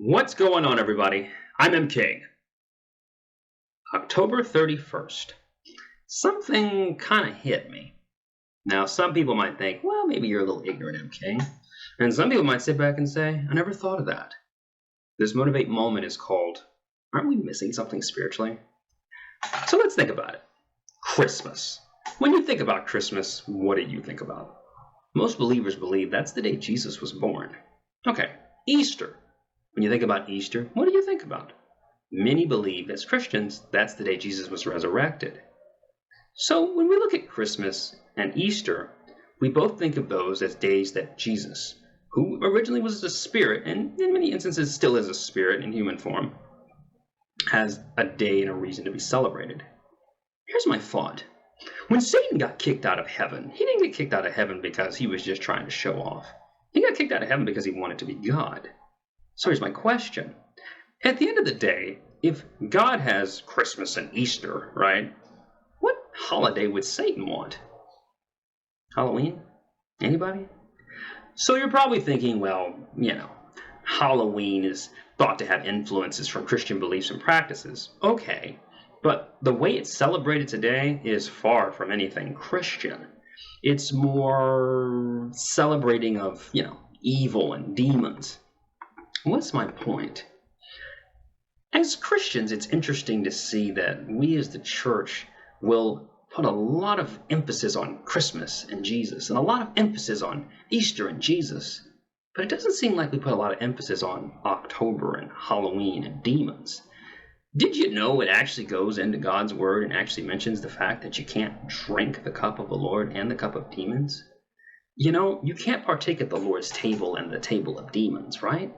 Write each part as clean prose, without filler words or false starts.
What's going on, everybody? I'm M. King. October 31st. Something kind of hit me. Now, some people might think, well, maybe you're a little ignorant, M. King. And some people might sit back and say, I never thought of that. This Motivate moment is called, aren't we missing something spiritually? So let's think about it. Christmas. When you think about Christmas, what do you think about? Most believers believe that's the day Jesus was born. Okay, Easter. When you think about Easter, what do you think about? Many believe, as Christians, that's the day Jesus was resurrected. So when we look at Christmas and Easter, we both think of those as days that Jesus, who originally was a spirit, and in many instances still is a spirit in human form, has a day and a reason to be celebrated. Here's my thought. When Satan got kicked out of heaven, he didn't get kicked out of heaven because he was just trying to show off. He got kicked out of heaven because he wanted to be God. So here's my question. At the end of the day, if God has Christmas and Easter, right, what holiday would Satan want? Halloween? Anybody? So you're probably thinking, well, Halloween is thought to have influences from Christian beliefs and practices. Okay, but the way it's celebrated today is far from anything Christian. It's more celebrating of, evil and demons. What's my point? As Christians, it's interesting to see that we as the church will put a lot of emphasis on Christmas and Jesus, and a lot of emphasis on Easter and Jesus. But it doesn't seem like we put a lot of emphasis on October and Halloween and demons. Did you know it actually goes into God's word and actually mentions the fact that you can't drink the cup of the Lord and the cup of demons? You can't partake at the Lord's table and the table of demons, right?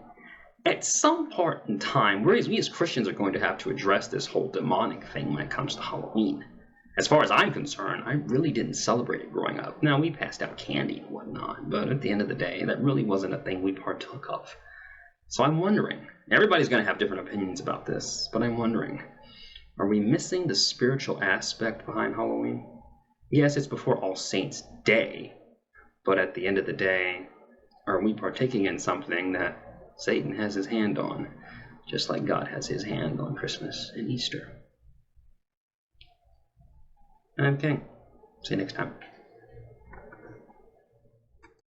At some part in time, we as Christians are going to have to address this whole demonic thing when it comes to Halloween. As far as I'm concerned, I really didn't celebrate it growing up. Now, we passed out candy and whatnot, but at the end of the day, that really wasn't a thing we partook of. So I'm wondering, everybody's going to have different opinions about this, but I'm wondering, are we missing the spiritual aspect behind Halloween? Yes, it's before All Saints' Day, but at the end of the day, are we partaking in something that Satan has his hand on, just like God has his hand on Christmas and Easter? I'm King. See you next time.